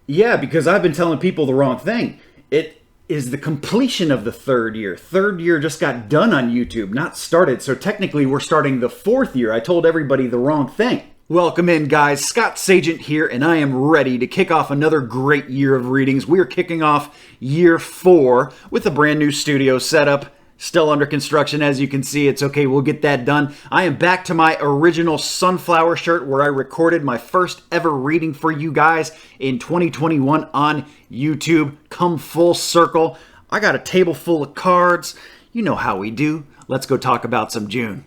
Yeah, because I've been telling people the wrong thing. It is the completion of the third year. Third year just got done on YouTube, not started. So technically, we're starting the fourth year. I told everybody the wrong thing. Welcome in, guys. Scott Sagent here, and I am ready to kick off another great year of readings. We are kicking off year 4 with a brand new studio setup. Still under construction, as you can see. It's okay, we'll get that done. I am back to my original sunflower shirt where I recorded my first ever reading for you guys in 2021 on YouTube. Come full circle. I got a table full of cards. You know how we do. Let's go talk about some June.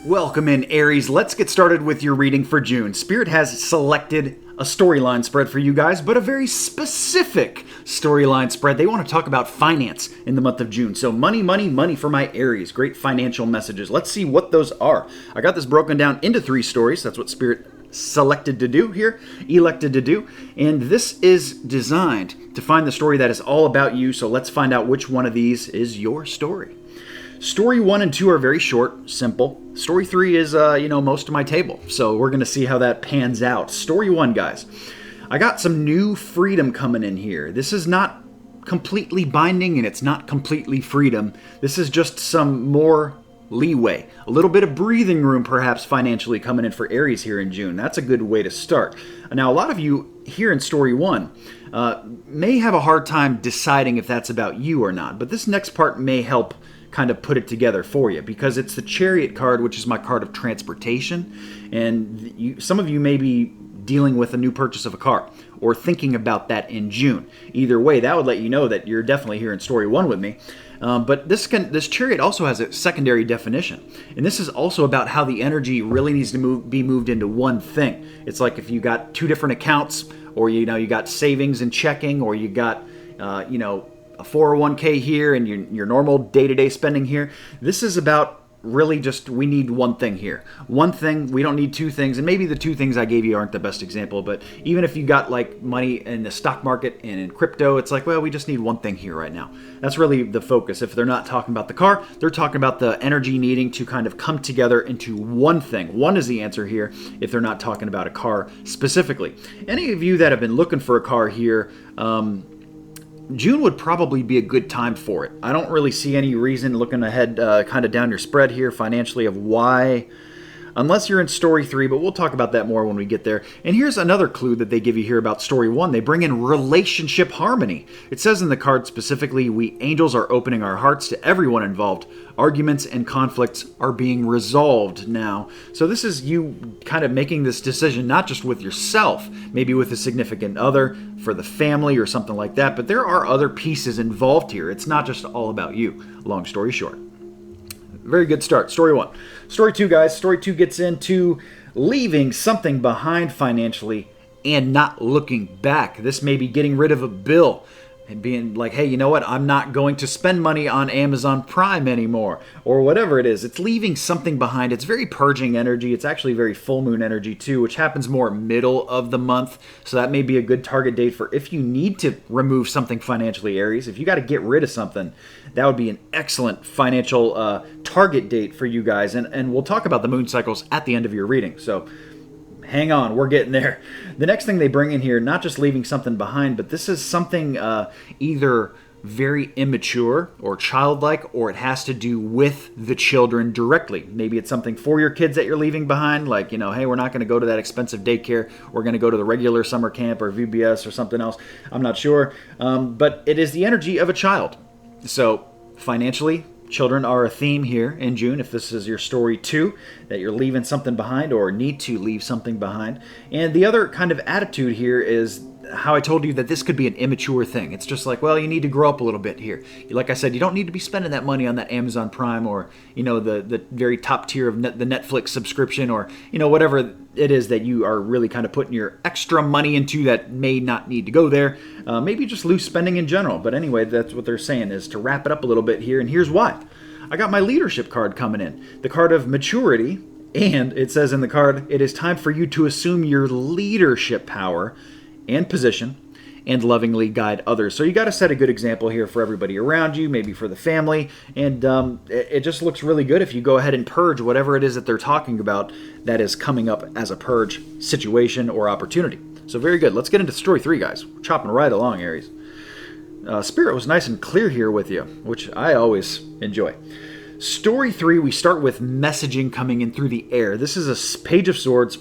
Welcome in, Aries. Let's get started with your reading for June. Spirit has selected a storyline spread for you guys, but a very specific storyline spread. They want to talk about finance in the month of June. So money, money, money for my Aries. Great financial messages. Let's see what those are. I got this broken down into 3 stories. That's what Spirit selected to do here, elected to do. And this is designed to find the story that is all about you. So let's find out which one of these is your story. Story 1 and 2 are very short, simple. Story 3 is, most of my table. So we're going to see how that pans out. Story 1, guys. I got some new freedom coming in here. This is not completely binding and it's not completely freedom. This is just some more leeway. A little bit of breathing room, perhaps, financially coming in for Aries here in June. That's a good way to start. Now, a lot of you here in Story 1 may have a hard time deciding if that's about you or not. But this next part may help kind of put it together for you, because it's the Chariot card, which is my card of transportation, and some of you may be dealing with a new purchase of a car or thinking about that in June. Either way, that would let you know that you're definitely here in Story 1 with me. But this Chariot also has a secondary definition, and this is also about how the energy really needs to be moved into one thing. It's like if you got 2 different accounts, or you got savings and checking, or you got a 401k here and your normal day-to-day spending here. This is about really just, we need one thing here. One thing, we don't need 2 things. And maybe the 2 things I gave you aren't the best example, but even if you got like money in the stock market and in crypto, it's like, well, we just need one thing here right now. That's really the focus. If they're not talking about the car, they're talking about the energy needing to kind of come together into one thing. One is the answer here if they're not talking about a car specifically. Any of you that have been looking for a car here, June would probably be a good time for it. I don't really see any reason, looking ahead kind of down your spread here financially, of why, unless you're in Story 3, but we'll talk about that more when we get there. And here's another clue that they give you here about Story 1. They bring in relationship harmony. It says in the card specifically, we angels are opening our hearts to everyone involved. Arguments and conflicts are being resolved now. So this is you kind of making this decision, not just with yourself, maybe with a significant other, for the family or something like that, but there are other pieces involved here. It's not just all about you, long story short. Very good start. Story 1. Story 2, guys. Story 2 gets into leaving something behind financially and not looking back. This may be getting rid of a bill and being like, hey, you know what? I'm not going to spend money on Amazon Prime anymore, or whatever it is. It's leaving something behind. It's very purging energy. It's actually very full moon energy too, which happens more middle of the month. So that may be a good target date for if you need to remove something financially, Aries. If you got to get rid of something, that would be an excellent financial target date for you guys. And we'll talk about the moon cycles at the end of your reading. So hang on, we're getting there. The next thing they bring in here, not just leaving something behind, but this is something either very immature or childlike, or it has to do with the children directly. Maybe it's something for your kids that you're leaving behind, like, hey, we're not going to go to that expensive daycare. We're going to go to the regular summer camp or VBS or something else. I'm not sure. But it is the energy of a child. So financially, children are a theme here in June. If this is your story too, that you're leaving something behind or need to leave something behind. And the other kind of attitude here is how I told you that this could be an immature thing. It's just like, well, you need to grow up a little bit here. Like I said, you don't need to be spending that money on that Amazon Prime or, the very top tier of the Netflix subscription or, whatever it is that you are really kind of putting your extra money into that may not need to go there. Maybe just loose spending in general. But anyway, that's what they're saying is to wrap it up a little bit here. And here's why. I got my leadership card coming in. The card of maturity. And it says in the card, it is time for you to assume your leadership power and position and lovingly guide others. So you got to set a good example here for everybody around you, maybe for the family. And it just looks really good if you go ahead and purge whatever it is that they're talking about that is coming up as a purge situation or opportunity. So very good. Let's get into story 3, guys. We're chopping right along, Aries. Spirit was nice and clear here with you, which I always enjoy. Story 3, we start with messaging coming in through the air. This is a Page of Swords.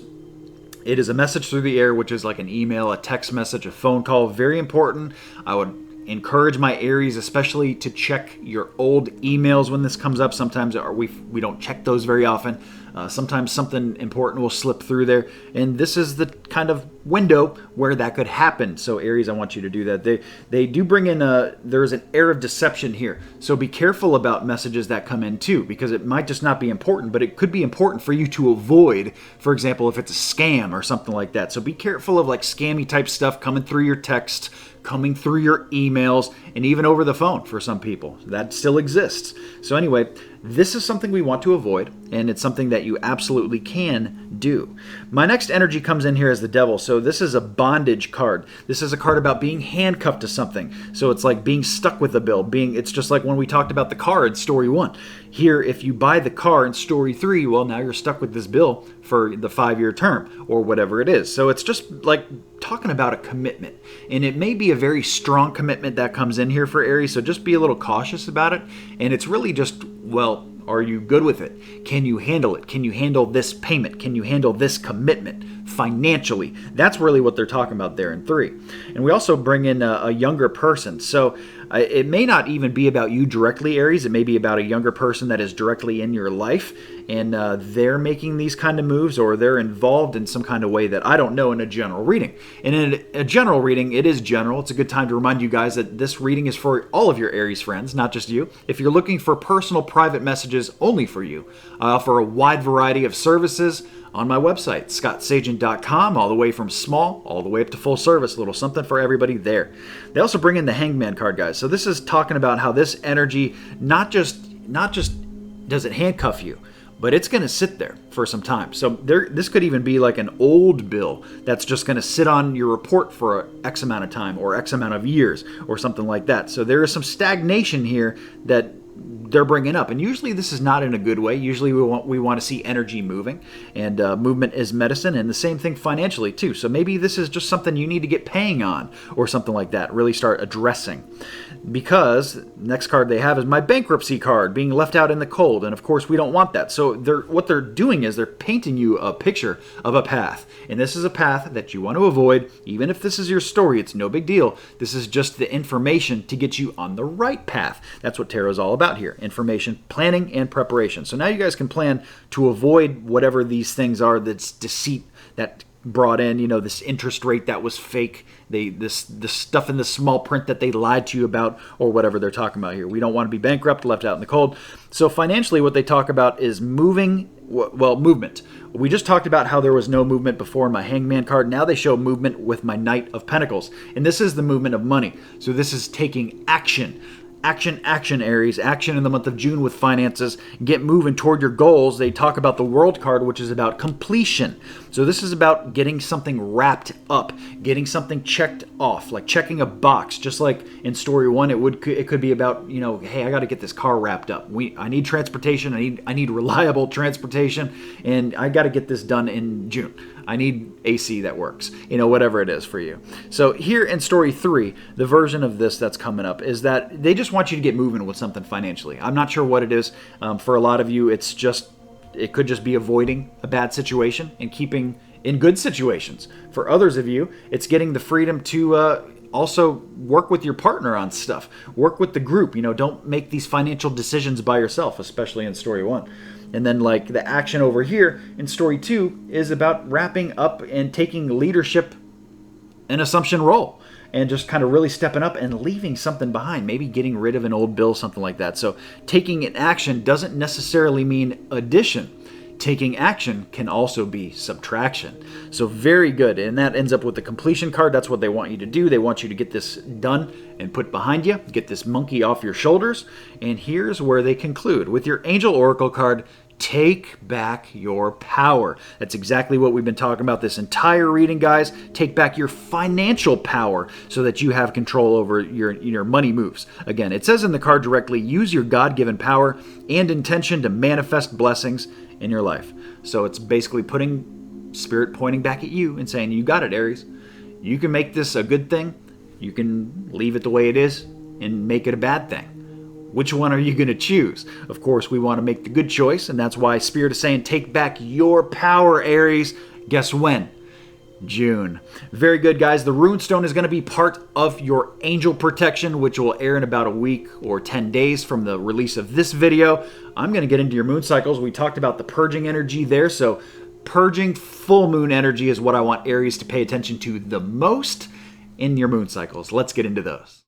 It is a message through the air, which is like an email, a text message, a phone call. Very important. I would encourage my Aries especially to check your old emails when this comes up. Sometimes we don't check those very often. Sometimes something important will slip through there. And this is the kind of window where that could happen. So Aries, I want you to do that. They do bring in there's an air of deception here. So be careful about messages that come in too, because it might just not be important, but it could be important for you to avoid, for example, if it's a scam or something like that. So be careful of like scammy type stuff coming through your text, coming through your emails, and even over the phone for some people. That still exists. So anyway, this is something we want to avoid, and it's something that you absolutely can do. My next energy comes in here as the Devil. So this is a bondage card. This is a card about being handcuffed to something. So it's like being stuck with a bill. It's just like when we talked about the car in story 1. Here, if you buy the car in story 3, well, now you're stuck with this bill for the 5-year term or whatever it is. So it's just like talking about a commitment. And it may be a very strong commitment that comes in here for Aries. So just be a little cautious about it. And it's really just, well, are you good with it? Can you handle it? Can you handle this payment? Can you handle this commitment financially? That's really what they're talking about there in 3. And we also bring in a younger person. So it may not even be about you directly, Aries. It may be about a younger person that is directly in your life, and they're making these kind of moves, or they're involved in some kind of way that I don't know in a general reading. And in a general reading, it is general. It's a good time to remind you guys that this reading is for all of your Aries friends, not just you. If you're looking for personal private messages only for you, I offer a wide variety of services on my website, scottsagent.com, all the way from small all the way up to full service. A little something for everybody there. They also bring in the Hangman card, guys. So this is talking about how this energy not just does it handcuff you, but it's going to sit there for some time. So this could even be like an old bill that's just going to sit on your report for X amount of time or X amount of years or something like that. So there is some stagnation here that they're bringing up, and usually this is not in a good way. Usually we want to see energy moving, and movement is medicine, and the same thing financially too. So maybe this is just something you need to get paying on or something like that. Really start addressing, because next card they have is my bankruptcy card, being left out in the cold, and of course we don't want that. So what they're doing is they're painting you a picture of a path, and this is a path that you want to avoid. Even if this is your story, it's no big deal. This is just the information to get you on the right path. That's what tarot is all about here. Information, planning, and preparation. So now you guys can plan to avoid whatever these things are that's deceit that brought in, this interest rate that was fake, this stuff in the small print that they lied to you about, or whatever they're talking about here. We don't want to be bankrupt, left out in the cold. So financially, what they talk about is movement. We just talked about how there was no movement before in my Hangman card. Now they show movement with my Knight of Pentacles. And this is the movement of money. So this is taking action. Action, Aries. Action in the month of June with finances. Get moving toward your goals. They talk about the World card, which is about completion. So this is about getting something wrapped up, getting something checked off, like checking a box. Just like in story 1, it could be about, hey, I got to get this car wrapped up. I need transportation. I need reliable transportation, and I got to get this done in June. I need AC that works, whatever it is for you. So here in story 3, the version of this that's coming up is that they just want you to get moving with something financially. I'm not sure what it is. For a lot of you, it could just be avoiding a bad situation and keeping in good situations. For others of you, it's getting the freedom to also work with your partner on stuff. Work with the group. Don't make these financial decisions by yourself, especially in story 1. And then the action over here in story 2 is about wrapping up and taking leadership and assumption role and just kind of really stepping up and leaving something behind, maybe getting rid of an old bill, something like that. So taking an action doesn't necessarily mean addition. Taking action can also be subtraction. So very good. And that ends up with the completion card. That's what they want you to do. They want you to get this done and put behind you. Get this monkey off your shoulders. And here's where they conclude. With your Angel Oracle card, take back your power. That's exactly what we've been talking about this entire reading, guys. Take back your financial power so that you have control over your money moves. Again, it says in the card directly, use your God-given power and intention to manifest blessings in your life. So it's basically putting Spirit pointing back at you and saying, you got it, Aries. You can make this a good thing. You can leave it the way it is and make it a bad thing. Which one are you going to choose? Of course, we want to make the good choice, and that's why Spirit is saying, take back your power, Aries. Guess when? June. Very good, guys. The runestone is going to be part of your angel protection, which will air in about a week or 10 days from the release of this video. I'm going to get into your moon cycles. We talked about the purging energy there, so purging full moon energy is what I want Aries to pay attention to the most in your moon cycles. Let's get into those.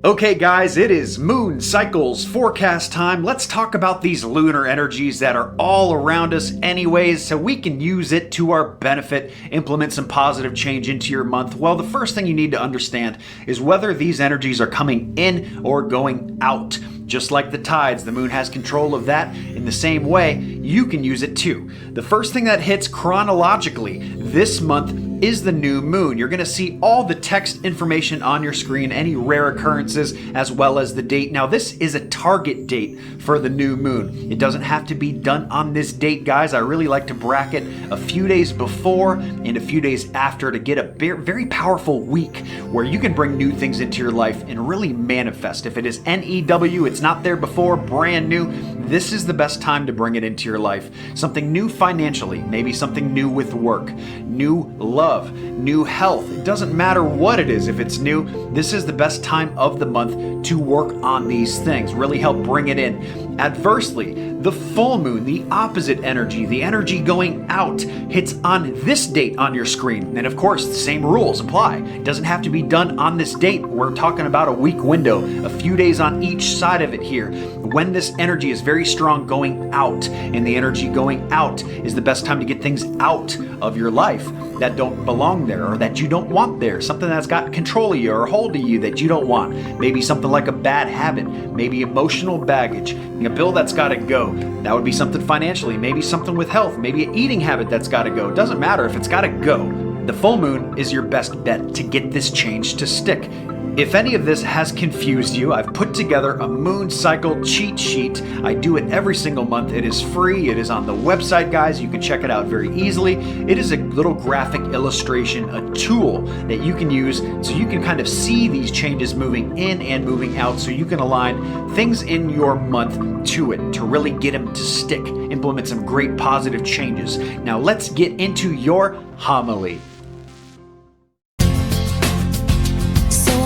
Okay guys, it is moon cycles forecast time. Let's talk about these lunar energies that are all around us anyways, so we can use it to our benefit, implement some positive change into your month. Well, the first thing you need to understand is whether these energies are coming in or going out. Just like the tides, the moon has control of that. In the same way, you can use it too. The first thing that hits chronologically this month is the new moon. You're going to see all the text information on your screen, any rare occurrences, as well as the date. Now, this is a target date for the new moon. It doesn't have to be done on this date, guys. I really like to bracket a few days before and a few days after to get a very powerful week where you can bring new things into your life and really manifest. If it is NEW, it's not there before, brand new, this is the best time to bring it into your life. Something new financially, maybe something new with work, new love, new health. It doesn't matter what it is. If it's new, this is the best time of the month to work on these things, really help bring it in. Adversely, the full moon, the opposite energy, the energy going out, hits on this date on your screen. And of course, the same rules apply. It doesn't have to be done on this date. We're talking about a week window, a few days on each side of it here. When this energy is very strong going out, and the energy going out is the best time to get things out of your life that don't belong there or that you don't want there, something that's got control of you or hold of you that you don't want. Maybe something like a bad habit, maybe emotional baggage, a bill that's got to go. That would be something financially, maybe something with health, maybe an eating habit that's got to go. It doesn't matter if it's got to go. The full moon is your best bet to get this change to stick. If any of this has confused you, I've put together a moon cycle cheat sheet. I do it every single month. It is free. It is on the website, guys. You can check it out very easily. It is a little graphic illustration, a tool that you can use so you can kind of see these changes moving in and moving out, so you can align things in your month to it to really get them to stick, implement some great positive changes. Now let's get into your homily.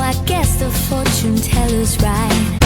I guess the fortune teller's right.